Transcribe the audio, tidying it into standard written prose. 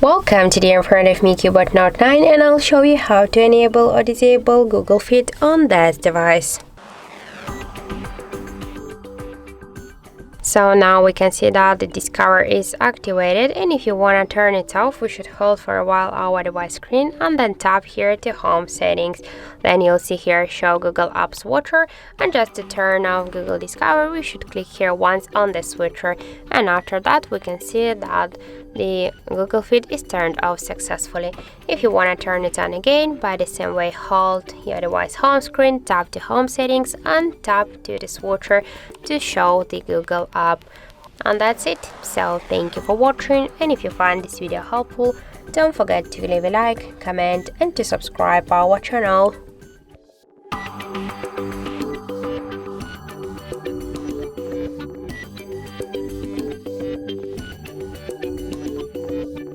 Welcome, today in front of me CUBOT Note 9 and I'll show you how to enable or disable Google Fit on this device. So now we can see that the Discover is activated, and if you want to turn it off, we should hold for a while our device screen and then tap here to Home Settings. Then you'll see here Show Google Apps Watcher, and just to turn off Google Discover we should click here once on the switcher, and after that we can see that the Google Fit is turned off successfully. If you want to turn it on again, by the same way, hold your device home screen, tap to Home Settings and tap to the switcher to show the Google app. And that's it. So thank you for watching, and if you find this video helpful, don't forget to leave a like, comment and to subscribe our channel.